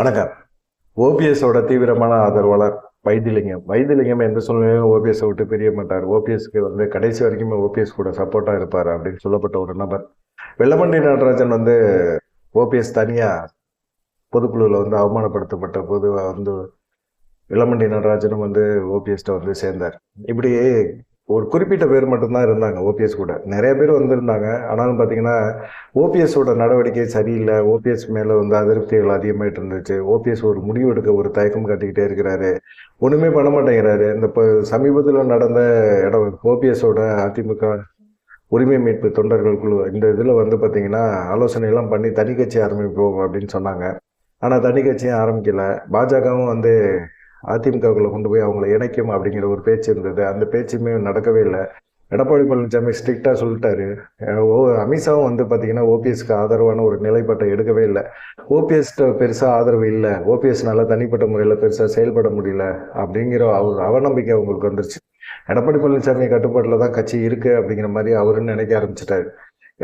வணக்கம். ஓபிஎஸோட தீவிரமான ஆதரவாளர் வைத்திலிங்கம். வைத்திலிங்கம் எந்த சூழ்நிலையும் ஓபிஎஸை விட்டு பிரிய மாட்டார். ஓபிஎஸ்க்கு கடைசி வரைக்குமே ஓபிஎஸ் கூட சப்போர்ட்டாக இருப்பார் அப்படின்னு சொல்லப்பட்ட ஒரு நபர். வெல்லமண்டி நடராஜன் ஓபிஎஸ் தனியாக பொதுக்குழுவில் அவமானப்படுத்தப்பட்ட போது வெல்லமண்டி நடராஜனும் ஓபிஎஸ்ட சேர்ந்தார். இப்படி ஒரு குறிப்பிட்ட பேர் மட்டும்தான் இருந்தாங்க ஓபிஎஸ் கூட. நிறைய பேர் வந்திருந்தாங்க. ஆனாலும் பார்த்தீங்கன்னா ஓபிஎஸோட நடவடிக்கை சரியில்லை. ஓபிஎஸ் மேலே அதிருப்திகள் அதிகமாகிட்டு இருந்துச்சு. ஓபிஎஸ் ஒரு முடிவு எடுக்க ஒரு தயக்கம் காட்டிக்கிட்டே இருக்கிறாரு. ஒன்றுமே பண்ண மாட்டேங்கிறாரு. இந்த சமீபத்தில் நடந்த இடம் ஓபிஎஸோட அதிமுக உரிமை மீட்பு தொண்டர்கள் குழு இந்த இதில் பார்த்தீங்கன்னா ஆலோசனையெல்லாம் பண்ணி தனி கட்சி ஆரம்பிப்போம் அப்படின்னு சொன்னாங்க. ஆனால் தனி கட்சியும் ஆரம்பிக்கலை. பாஜகவும் அதிமுகவுக்குள்ள கொண்டு போய் அவங்கள இணைக்கும் அப்படிங்கிற ஒரு பேச்சு இருந்தது. அந்த பேச்சுமே நடக்கவே இல்லை. எடப்பாடி பழனிசாமி ஸ்ட்ரிக்டாக சொல்லிட்டாரு. அமித்ஷாவும் பார்த்தீங்கன்னா ஓபிஎஸ்க்கு ஆதரவான ஒரு நிலைப்பாட்டை எடுக்கவே இல்லை. ஓபிஎஸ்ட பெருசாக ஆதரவு இல்லை, ஓபிஎஸ்னால தனிப்பட்ட முறையில் பெருசாக செயல்பட முடியல அப்படிங்கிற அவநம்பிக்கை அவங்களுக்கு வந்துருச்சு. எடப்பாடி பழனிசாமி கட்டுப்பாட்டில் தான் கட்சி இருக்குது அப்படிங்கிற மாதிரி அவருன்னு நினைக்க ஆரம்பிச்சிட்டாரு.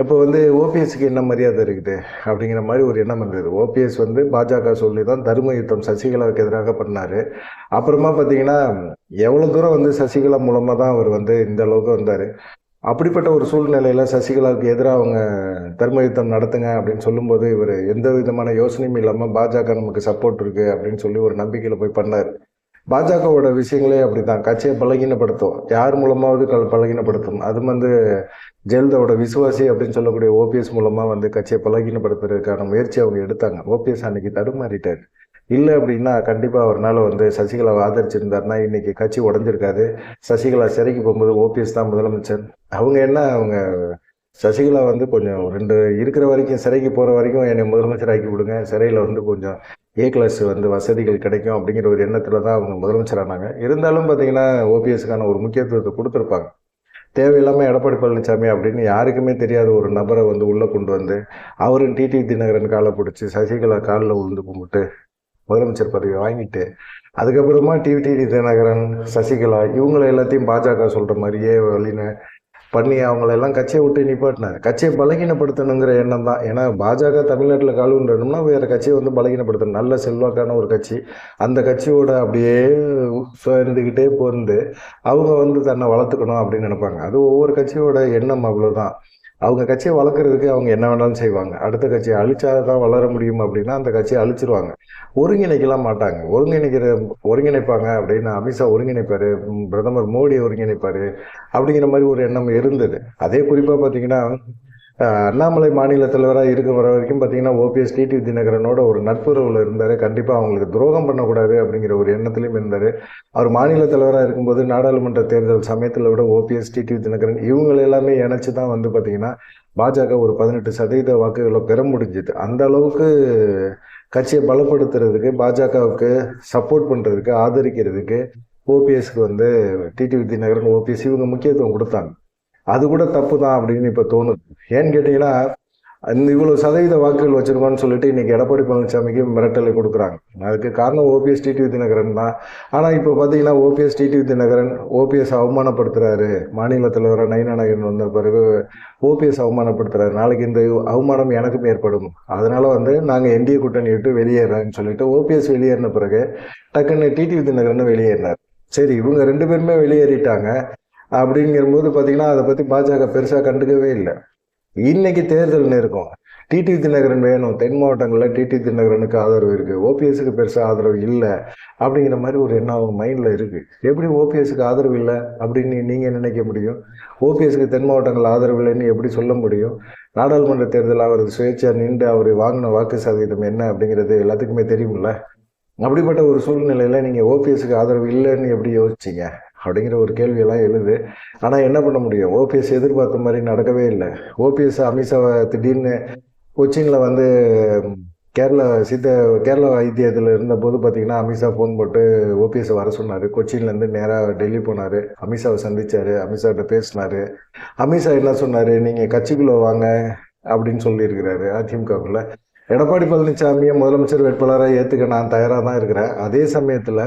இப்போ ஓபிஎஸ்க்கு என்ன மரியாதை இருக்குது அப்படிங்கிற மாதிரி ஒரு எண்ணம் வந்தது. ஓபிஎஸ் பாஜக சொல்லி தான் தர்ம யுத்தம் சசிகலாவுக்கு எதிராக பண்ணார். அப்புறமா பார்த்தீங்கன்னா எவ்வளோ தூரம் சசிகலா மூலமாக தான் அவர் இந்த அளவுக்கு வந்தார். அப்படிப்பட்ட ஒரு சூழ்நிலையில் சசிகலாவுக்கு எதிராக அவங்க தர்ம யுத்தம் நடத்துங்க அப்படின்னு சொல்லும்போது இவர் எந்த விதமான யோசனையும் இல்லாமல் பாஜக நமக்கு சப்போர்ட் இருக்குது அப்படின்னு சொல்லி ஒரு நம்பிக்கையில் போய் பண்ணார். பாஜகவோட விஷயங்களே அப்படித்தான். கட்சியை பலகீனப்படுத்தும், யார் மூலமாவது பலகீனப்படுத்தும். அது ஜெயலலிதாவோட விசுவாசி அப்படின்னு சொல்லக்கூடிய ஓபிஎஸ் மூலமாக கட்சியை பலகீனப்படுத்துறதுக்கான முயற்சி அவங்க எடுத்தாங்க. ஓபிஎஸ் அன்னைக்கு தடுமாறிட்டார். இல்லை அப்படின்னா கண்டிப்பாக அவரால் சசிகலாவை ஆதரிச்சிருந்தாருன்னா இன்னைக்கு கட்சி உடஞ்சிருக்காது. சசிகலா சிறைக்கு போகும்போது ஓபிஎஸ் தான் முதலமைச்சர். அவங்க சசிகலா கொஞ்சம் இருக்கிற வரைக்கும் சிறைக்கு போகிற வரைக்கும் என்னை முதலமைச்சர் ஆக்கி விடுங்க, சிறையில் கொஞ்சம் ஏ கிளாஸ் வசதிகள் கிடைக்கும் அப்படிங்கிற ஒரு எண்ணத்தில் தான் அவங்க முதலமைச்சர் ஆனாங்க. இருந்தாலும் பார்த்தீங்கன்னா ஓபிஎஸ்க்கான ஒரு முக்கியத்துவத்தை கொடுத்துருப்பாங்க. தேவையில்லாமல் எடப்பாடி பழனிசாமி அப்படின்னு யாருக்குமே தெரியாத ஒரு நபரை உள்ளே கொண்டு அவரும் டிடிவி தினகரன் காலை பிடிச்சி சசிகலா காலில் விழுந்து கும்பிட்டு முதலமைச்சர் பதவியை வாங்கிட்டு அதுக்கப்புறமா டிடிவி தினகரன் சசிகலா இவங்களை எல்லாத்தையும் பாஜக சொல்கிற மாதிரியே வழின்னு பண்ணி அவங்களெல்லாம் கட்சியை விட்டு நிப்பாட்டினார். கட்சியை பலகீனப்படுத்தணுங்கிற எண்ணம் தான். ஏன்னா பாஜக தமிழ்நாட்டில் காலுன்றணும்னா வேறு கட்சியை பலகீனப்படுத்தணும். நல்ல செல்வாக்கான ஒரு கட்சி. அந்த கட்சியோட அப்படியே சேர்ந்துக்கிட்டே அவங்க தன்னை வளர்த்துக்கணும் அப்படின்னு நினைப்பாங்க. அது ஒவ்வொரு கட்சியோட எண்ணம் அவ்வளோதான். அவங்க கட்சியை வளர்க்குறதுக்கு அவங்க என்ன வேணாலும் செய்வாங்க. அடுத்த கட்சியை அழிச்சாதான் வளர முடியும் அப்படின்னா அந்த கட்சியை அழிச்சிருவாங்க. ஒருங்கிணைக்கலாம் மாட்டாங்க. ஒருங்கிணைப்பாங்க அப்படின்னு அமித்ஷா ஒருங்கிணைப்பார், பிரதமர் மோடி ஒருங்கிணைப்பார் அப்படிங்கிற மாதிரி ஒரு எண்ணம் இருந்தது. அதே குறிப்பாக பார்த்தீங்கன்னா அண்ணாமலை மாநில தலைவராக இருக்க வர வரைக்கும் பார்த்தீங்கன்னா ஓபிஎஸ் டிடிவி தினகரனோட ஒரு நட்புறவில் இருந்தார். கண்டிப்பாக அவங்களுக்கு துரோகம் பண்ணக்கூடாது அப்படிங்கிற ஒரு எண்ணத்திலையும் இருந்தார். அவர் மாநில தலைவராக இருக்கும்போது நாடாளுமன்ற தேர்தல் சமயத்தில் விட ஓபிஎஸ் டிடிவி தினகரன் இவங்களை எல்லாமே இணைச்சி தான் பார்த்தீங்கன்னா பாஜக ஒரு 18% வாக்குகளை பெற முடிஞ்சுது. அந்த அளவுக்கு கட்சியை பலப்படுத்துறதுக்கு, பாஜகவுக்கு சப்போர்ட் பண்ணுறதுக்கு, ஆதரிக்கிறதுக்கு ஓபிஎஸ்க்கு டிடிவி தினகரன் ஓபிஎஸ் இவங்க முக்கியத்துவம் கொடுத்தாங்க. அது கூட தப்பு தான் அப்படின்னு இப்போ தோணுது. ஏன்னு கேட்டிங்கன்னா இவ்வளோ சதவீத வாக்குகள் வச்சுருக்கோன்னு சொல்லிட்டு இன்றைக்கி எடப்பாடி பழனிசாமிக்கு மிரட்டலை கொடுக்குறாங்க. அதுக்கு காரணம் ஓபிஎஸ் டிடிவி தினகரன் தான். ஆனால் இப்போ பார்த்தீங்கன்னா ஓபிஎஸ் டிடிவி தினகரன் ஓபிஎஸ் அவமானப்படுத்துகிறாரு. மாநில தலைவராக நயினாநாயகன் வந்த பிறகு ஓபிஎஸ் அவமானப்படுத்துகிறாரு. நாளைக்கு இந்த அவமானம் எனக்கும் ஏற்படும், அதனால் நாங்கள் என்டிஏ கூட்டணி விட்டு வெளியேறேன்னு சொல்லிட்டு ஓபிஎஸ் வெளியேறின பிறகு டக்குன்னு டிடிவி தினகரன் வெளியேறினார். சரி, இவங்க 2 பேருமே வெளியேறிட்டாங்க அப்படிங்கிறபோது பார்த்தீங்கன்னா அதை பற்றி பாஜக பெருசாக கண்டுக்கவே இல்லை. இன்னைக்கு தேர்தல் இருக்கும், டிடிவி தினகரன் வேணும். தென் மாவட்டங்களில் டிடிவி தினகரனுக்கு ஆதரவு இருக்குது, ஓபிஎஸ்க்கு பெருசாக ஆதரவு இல்லை அப்படிங்கிற மாதிரி ஒரு எண்ணம் அவங்க மைண்டில் இருக்குது. எப்படி ஓபிஎஸ்க்கு ஆதரவு இல்லை அப்படின்னு நீங்கள் நினைக்க முடியும்? ஓபிஎஸ்க்கு தென் மாவட்டங்கள் ஆதரவு இல்லைன்னு எப்படி சொல்ல முடியும்? நாடாளுமன்ற தேர்தல் அவர் சுயேட்சையாக நின்று அவர் வாங்கின வாக்கு சதவீதம் என்ன அப்படிங்கிறது எல்லாத்துக்குமே தெரியுமில்ல. அப்படிப்பட்ட ஒரு சூழ்நிலையில் நீங்கள் ஓபிஎஸ்க்கு ஆதரவு இல்லைன்னு எப்படி யோசிச்சிங்க அப்படிங்கிற ஒரு கேள்வியெல்லாம் எழுது. ஆனால் என்ன பண்ண முடியும்? ஓபிஎஸ் எதிர்பார்த்த மாதிரி நடக்கவே இல்லை. ஓபிஎஸ் அமித்ஷாவை திடீர்னு கொச்சினில் கேரளா ஐத்தியத்தில் இருந்தபோது பார்த்தீங்கன்னா அமித்ஷா ஃபோன் போட்டு ஓபிஎஸ் வர சொன்னார். கொச்சின்லேருந்து நேராக டெல்லி போனார், அமித்ஷாவை சந்தித்தார், அமித்ஷாட்ட பேசினார். அமித்ஷா என்ன சொன்னார்? நீங்கள் கட்சிக்குள்ளே வாங்க அப்படின்னு சொல்லியிருக்கிறாரு. அதிமுகக்குள்ள எடப்பாடி பழனிசாமியை முதலமைச்சர் வேட்பாளராக ஏற்றுக்க நான் தயாராக தான் இருக்கிறேன். அதே சமயத்தில்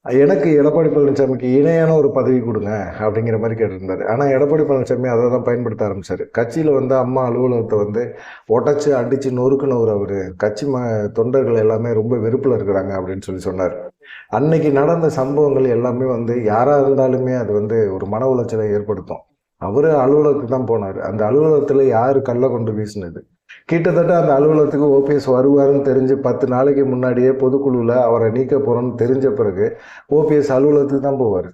எனக்கு எடப்பாடி பழனிசாமிக்கு இணையான ஒரு பதவி கொடுங்க அப்படிங்கிற மாதிரி கேட்டிருந்தாரு. ஆனால் எடப்பாடி பழனிசாமி அதை தான் பயன்படுத்த ஆரம்பிச்சார். கட்சியில் வந்து அம்மா அலுவலகத்தை வந்து உடச்சி அடித்து நொறுக்குனவர் அவர். கட்சி தொண்டர்கள் எல்லாமே ரொம்ப வெறுப்பில் இருக்கிறாங்க அப்படின்னு சொன்னார். அன்னைக்கு நடந்த சம்பவங்கள் எல்லாமே வந்து யாராக இருந்தாலுமே அது வந்து ஒரு மன உளைச்சலை ஏற்படுத்தும். அவரு அலுவலகத்துக்கு தான் போனார். அந்த அலுவலகத்தில் யார் கல்லை கொண்டு வீசினது? கிட்டத்தட்ட அந்த அலுவலகத்துக்கு ஓபிஎஸ் வருவாருன்னு தெரிஞ்சு 10 நாளைக்கு முன்னாடியே பொதுக்குழுவில் அவரை நீக்க போகிறோன்னு தெரிஞ்ச பிறகு ஓபிஎஸ் அலுவலகத்துக்கு தான் போவார்.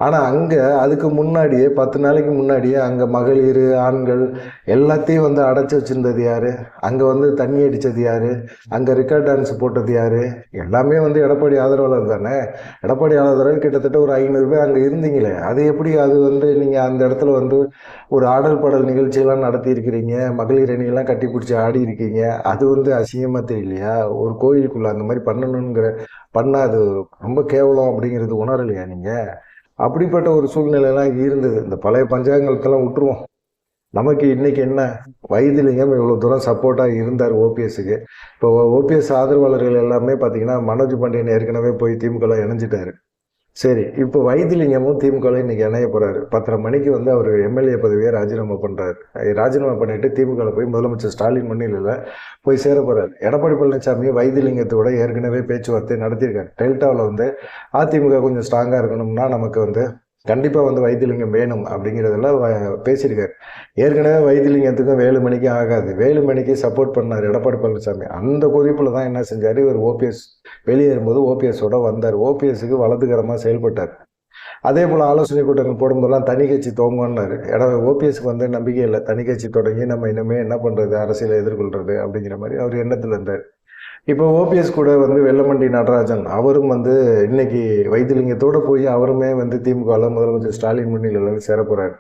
ஆனால் அங்கே அதுக்கு முன்னாடியே 10 நாளைக்கு முன்னாடியே அங்கே மகளிர் ஆண்கள் எல்லாத்தையும் வந்து அடைச்சி வச்சுருந்தது யார்? அங்கே வந்து தண்ணி அடித்தது யார்? அங்கே ரெக்கார்ட் டான்ஸ் போட்டது யார்? எல்லாமே வந்து எடப்பாடி ஆதரவாளர் தானே. எடப்பாடி ஆதரவாளர் கிட்டத்தட்ட ஒரு 500 பேர் அங்கே இருந்தீங்களே, அது எப்படி அது வந்து நீங்கள் அந்த இடத்துல வந்து ஒரு ஆடல் பாடல் நிகழ்ச்சியெல்லாம் நடத்தியிருக்கிறீங்க, மகளிர் அணியெல்லாம் கட்டி பிடிச்சி ஆடி இருக்கீங்க. அது வந்து அசிங்கமாக தெரியலையா? ஒரு கோயிலுக்குள்ளே அந்த மாதிரி பண்ணால் அது ரொம்ப கேவலம் அப்படிங்கிறது உணரலையா நீங்கள்? அப்படிப்பட்ட ஒரு சூழ்நிலையெல்லாம் இருந்தது. இந்த பழைய பஞ்சாங்கத்தெல்லாம் விட்டுருவோம். நமக்கு இன்னைக்கு என்ன, வைத்திலிங்கம் இவ்வளோ தூரம் சப்போர்ட்டாக இருந்தார் ஓபிஎஸ்க்கு. இப்போ ஓபிஎஸ் ஆதரவாளர்கள் எல்லாமே பார்த்தீங்கன்னா மனோஜ் பாண்டியன் ஏற்கனவே போய் திமுகவில் இணைஞ்சிட்டாரு. சரி, இப்போ வைத்திலிங்கமும் திமுகவில் இன்னைக்கு இணைய போறாரு. 10:30 மணிக்கு வந்து அவர் எம்எல்ஏ பதவியை ராஜினாமா பண்றாரு. ராஜினாமா பண்ணிட்டு திமுகவில் போய் முதலமைச்சர் ஸ்டாலின் முன்னிலையில் போய் சேர போறாரு. எடப்பாடி பழனிசாமி வைத்திலிங்கத்தோட ஏற்கனவே பேச்சுவார்த்தை நடத்தியிருக்காரு. டெல்டாவில் வந்து அதிமுக கொஞ்சம் ஸ்ட்ராங்காக இருக்கணும்னா நமக்கு வந்து கண்டிப்பாக வந்து வைத்திலிங்கம் வேணும் அப்படிங்கிறதெல்லாம் பேசியிருக்காரு. ஏற்கனவே வைத்திலிங்கத்துக்கும் வேலுமணிக்கும் ஆகாது. வேலுமணிக்கு சப்போர்ட் பண்ணார் எடப்பாடி பழனிசாமி. அந்த கொதிப்பில் தான் என்ன செஞ்சார், இவர் ஓபிஎஸ் வெளியேறும்போது ஓபிஎஸோட வந்தார். ஓபிஎஸ்க்கு வலதுகரமாக செயல்பட்டார். அதே போல் ஆலோசனை கூட்டங்கள் போடும்போதெல்லாம் தனி கட்சி தோங்குன்னாரு. ஓபிஎஸ்க்கு வந்து நம்பிக்கை இல்லை. தனி கட்சி தொடங்கி நம்ம இனிமேல் என்ன பண்ணுறது, அரசியலை எதிர்கொள்கிறது அப்படிங்கிற மாதிரி அவர் எண்ணத்தில் இருந்தார். இப்போ ஓபிஎஸ் கூட வந்து வெல்லமண்டி நடராஜன் அவரும் வந்து இன்னைக்கு வைத்திலிங்கத்தோடு போய் அவருமே வந்து திமுகவில் முதலமைச்சர் ஸ்டாலின் முன்னிலையில் சேர போகிறார்.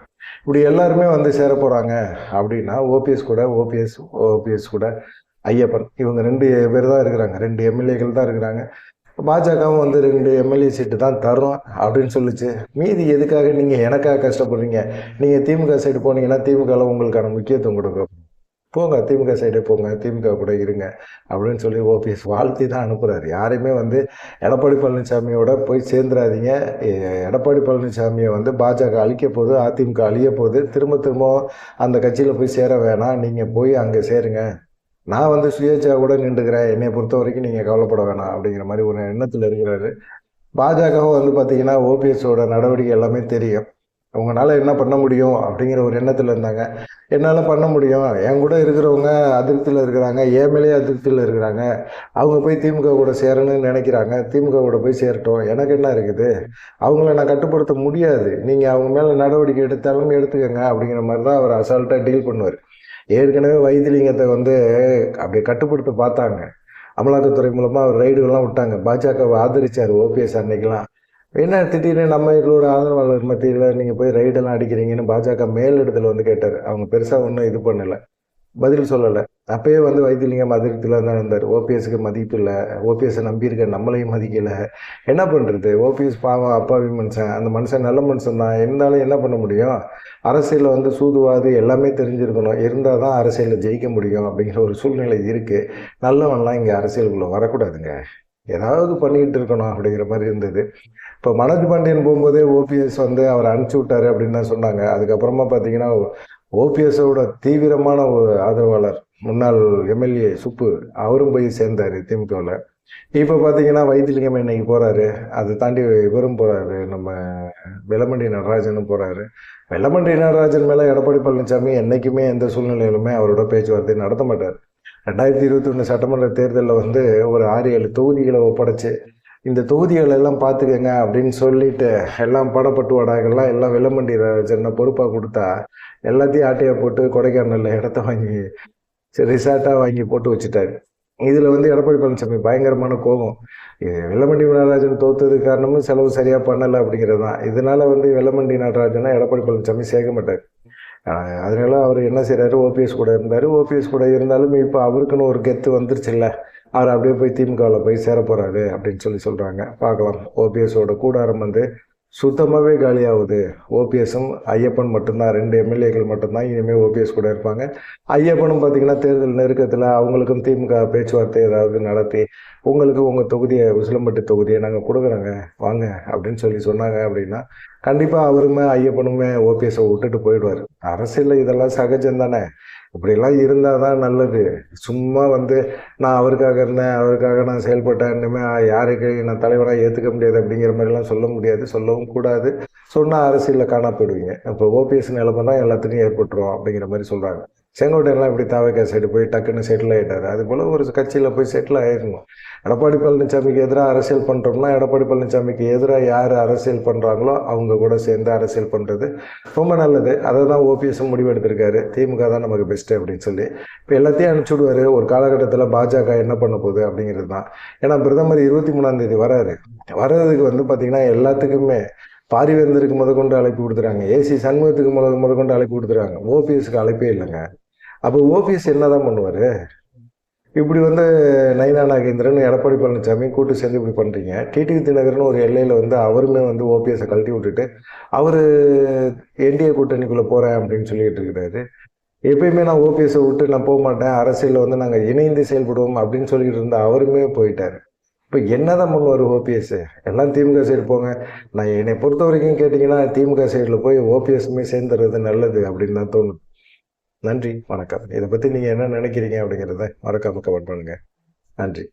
இப்படி எல்லாருமே வந்து சேர போகிறாங்க அப்படின்னா ஓபிஎஸ் கூட ஐயப்பன் இவங்க 2 பேர் தான் இருக்கிறாங்க. 2 எம்எல்ஏக்கள் தான் இருக்கிறாங்க. பாஜகவும் வந்து 2 எம்எல்ஏ சீட்டு தான் தரும் அப்படின்னு சொல்லிச்சு. மீதி எதுக்காக நீங்கள் எனக்காக கஷ்டப்படுறீங்க? நீங்கள் திமுக சைடு போனீங்கன்னா திமுகவில் உங்களுக்கான முக்கியத்துவம் கொடுக்கும். போங்க, திமுக சைடு போங்க, திமுக கூட இருங்க அப்படின்னு சொல்லி ஓபிஎஸ் வாழ்த்தி தான் அனுப்புகிறாரு. யாரையுமே வந்து எடப்பாடி பழனிசாமியோட போய் சேர்ந்துடாதீங்க. எடப்பாடி பழனிசாமியை வந்து பாஜக அழிக்க போகுது, அதிமுக அழிய போகுது, திரும்ப அந்த கட்சியில் போய் சேர வேணாம், நீங்கள் போய் அங்கே சேருங்க, நான் வந்து சுயேட்சா கூட நின்றுக்கிறேன், என்னை பொறுத்த வரைக்கும் நீங்கள் கவலைப்பட வேணாம் அப்படிங்கிற மாதிரி ஒரு எண்ணத்தில் இருக்கிறாரு. பாஜகவும் வந்து பார்த்தீங்கன்னா ஓபிஎஸோட நடவடிக்கை எல்லாமே தெரியும். அவங்களால என்ன பண்ண முடியும் அப்படிங்கிற ஒரு எண்ணத்தில் இருந்தாங்க. என்னால் பண்ண முடியும், என் கூட இருக்கிறவங்க அதிருப்தியில் இருக்கிறாங்க, என் மேலேயே அதிருப்தியில் இருக்கிறாங்க, அவங்க போய் திமுக கூட சேரணும்னு நினைக்கிறாங்க, திமுக கூட போய் சேரட்டும், எனக்கு என்ன இருக்குது, அவங்கள நான் கட்டுப்படுத்த முடியாது, நீங்கள் அவங்க மேலே நடவடிக்கை எடுத்தாலும் எடுத்துக்கோங்க அப்படிங்கிற மாதிரி தான் அவர் அசால்ட்டாக டீல் பண்ணுவார். ஏற்கனவே வைத்திலிங்கத்தை வந்து அப்படி கட்டுப்படுத்த பார்த்தாங்க. அமலாக்கத்துறை மூலமாக அவர் ரைடுகள்லாம் விட்டாங்க. பாஜகவை ஆதரித்தார் ஓபிஎஸ் அன்னைக்கெல்லாம். என்ன திடீர்னு நம்ம எங்களோட ஆதரவாளர் மத்தியில் நீங்கள் போய் ரைடெல்லாம் அடிக்கிறீங்கன்னு பாஜக மேலிடத்தில் வந்து கேட்டார். அவங்க பெருசாக ஒன்றும் இது பண்ணலை, பதில் சொல்லலை. அப்பயே வந்து வைத்திலிங்கம் அதிருப்தியில் தான் இருந்தார். ஓபிஎஸ்க்கு மதிப்பு இல்லை, ஓபிஎஸ்ஸை நம்பியிருக்க நம்மளையும் மதிக்கலை, என்ன பண்ணுறது, ஓபிஎஸ் பாவம் அப்பாவி மனுஷன், அந்த மனுஷன் நல்ல மனுஷன் தான், இருந்தாலும் என்ன பண்ண முடியும், அரசியலில் வந்து சூதுவாது எல்லாமே தெரிஞ்சிருக்கணும், இருந்தால் தான் அரசியலில் ஜெயிக்க முடியும் அப்படிங்கிற ஒரு சூழ்நிலை இருக்குது. நல்லவன்லாம் இங்கே அரசியலுக்குள்ளே வரக்கூடாதுங்க, ஏதாவது பண்ணிக்கிட்டு இருக்கணும் அப்படிங்கிற மாதிரி இருந்தது. இப்போ மனோஜ் பாண்டியன் போகும்போதே ஓபிஎஸ் வந்து அவரை அனுப்பிச்சி விட்டாரு அப்படின்னு தான் சொன்னாங்க. அதுக்கப்புறமா பார்த்தீங்கன்னா ஓபிஎஸோட தீவிரமான ஒரு ஆதரவாளர் முன்னாள் எம்எல்ஏ சுப்பு அவரும் போய் சேர்ந்தார் திமுகவில். இப்போ பார்த்தீங்கன்னா வைத்திலிங்கம் இன்னைக்கு போகிறாரு, அதை தாண்டி இவரும் போகிறாரு, நம்ம வெல்லமண்டி நடராஜனும் போகிறாரு. வெல்லமண்டி நடராஜன் மேலே எடப்பாடி பழனிசாமி என்றைக்குமே எந்த சூழ்நிலையிலுமே அவரோட பேச்சுவார்த்தை நடத்த மாட்டார். 2021 சட்டமன்ற தேர்தலில் வந்து ஒரு 6-7 தொகுதிகளை ஒப்படைச்சு இந்த தொகுதிகள் எல்லாம் பார்த்துக்கங்க அப்படின்னு சொல்லிட்டு எல்லாம் படப்பட்டுவாடாக்கெல்லாம் எல்லாம் வெல்லமண்டி நடராஜனை பொறுப்பாக கொடுத்தா எல்லாத்தையும் ஆட்டையை போட்டு கொடைக்கானலில் இடத்த வாங்கி ரிசார்ட்டாக வாங்கி போட்டு வச்சுட்டாரு. இதில் வந்து எடப்பாடி பழனிசாமி பயங்கரமான கோபம். வெல்லமண்டி நடராஜன் தோத்ததுக்கு காரணமும் செலவு சரியாக பண்ணலை அப்படிங்கிறது தான். இதனால் வந்து வெல்லமண்டி நடராஜனை எடப்பாடி பழனிசாமி சேர்க்க மாட்டார். அதனால அவர் என்ன செய்கிறாரு, ஓபிஎஸ் கூட இருந்தார். ஓபிஎஸ் கூட இருந்தாலும் இப்போ அவருக்குன்னு ஒரு கெத்து வந்துருச்சு இல்லை, அவர் அப்படியே போய் திமுகவில் போய் சேர போகிறாரு அப்படின்னு சொல்கிறாங்க. பார்க்கலாம். ஓபிஎஸோட கூடாரம் வந்து சுத்தமாகவே காலியாகுது. ஓபிஎஸும் ஐயப்பன் மட்டும்தான், 2 எம்எல்ஏக்கள் மட்டும்தான் இனிமேல் ஓபிஎஸ் கூட இருப்பாங்க. ஐயப்பனும் பார்த்தீங்கன்னா தேர்தல் நெருக்கத்தில் அவங்களுக்கும் திமுக பேச்சுவார்த்தை ஏதாவது நடத்தி, உங்களுக்கு உங்கள் தொகுதியை, உசிலம்பட்டி தொகுதியை நாங்கள் கொடுக்குறோங்க வாங்க அப்படின்னு சொன்னாங்க அப்படின்னா, கண்டிப்பாக அவருமே ஐயப்பனுமே ஓபிஎஸை விட்டுட்டு போயிடுவார். அரசியலில் இதெல்லாம் சகஜம் தானே. இப்படிலாம் இருந்தால் தான் நல்லது. சும்மா நான் அவருக்காக இருந்தேன், அவருக்காக நான் செயல்பட்டேன், இனிமேல் யாருக்கு நான் தலைவராக ஏற்றுக்க முடியாது அப்படிங்கிற மாதிரிலாம் சொல்ல முடியாது, சொல்லவும் கூடாது. சொன்னால் அரசியலில் காணா போயிடுவீங்க. இப்போ ஓபிஎஸ் நிலைமை தான் எல்லாத்துக்கும் ஏற்பட்டுரும் அப்படிங்கிற மாதிரி சொல்கிறாங்க. செங்கோட்டையெல்லாம் இப்படி தாவேக்கா சைடு போய் டக்குன்னு செட்டில் ஆகிட்டார். அதுபோல் ஒரு கட்சியில் போய் செட்டில் ஆகிடணும். எடப்பாடி பழனிசாமிக்கு எதிராக அரசியல் பண்ணுறோம்னா, எடப்பாடி பழனிசாமிக்கு எதிராக யார் அரசியல் பண்ணுறாங்களோ அவங்க கூட சேர்ந்து அரசியல் பண்ணுறது ரொம்ப நல்லது. அதை தான் ஓபிஎஸும் முடிவெடுத்திருக்காரு. திமுக தான் நமக்கு பெஸ்ட்டு அப்படின்னு சொல்லி இப்போ எல்லாத்தையும் அனுப்பிச்சி விடுவார். ஒரு காலகட்டத்தில் பாஜக என்ன பண்ண போகுது அப்படிங்கிறது தான். ஏன்னா பிரதமர் 23ஆம் தேதி வர்றதுக்கு பார்த்திங்கன்னா எல்லாத்துக்குமே பாரிவேந்தருக்கு முதற்கொண்டு அழைப்பு கொடுத்துறாங்க, ஏசி சண்முகத்துக்கு முதற்கொண்டு அழைப்பு கொடுத்துறாங்க. ஓபிஎஸ்க்கு அழைப்பே இல்லைங்க. அப்போ ஓபிஎஸ் என்னதான் பண்ணுவார்? இப்படி நயினா நாகேந்திரன், எடப்பாடி பழனிசாமி கூட்டு சேர்ந்து இப்படி பண்ணுறீங்க. டிடிவி தினகரன் ஒரு எல்லையில் அவருமே ஓபிஎஸை கழட்டி விட்டுட்டு அவர் என்டிஏ கூட்டணிக்குள்ளே போகிறேன் அப்படின்னு சொல்லிட்டு இருக்கிறாரு. எப்பயுமே நான் ஓபிஎஸை விட்டு நான் போக மாட்டேன், அரசியலில் நாங்கள் இணைந்து செயல்படுவோம் அப்படின்னு சொல்லிட்டு இருந்தால் அவருமே போயிட்டார். இப்போ என்னதான் பண்ணுவார் ஓபிஎஸ்? எல்லாம் திமுக சைடு போங்க. நான் என்னை பொறுத்த வரைக்கும் கேட்டிங்கன்னா திமுக சைடில் போய் ஓபிஎஸ்மே சேர்ந்துறது நல்லது அப்படின்னு தான் தோணுது. நன்றி, வணக்கம். இதை பற்றி நீங்கள் என்ன நினைக்கிறீங்க அப்படிங்கிறத மறக்காமல் கமெண்ட் பண்ணுங்கள். நன்றி.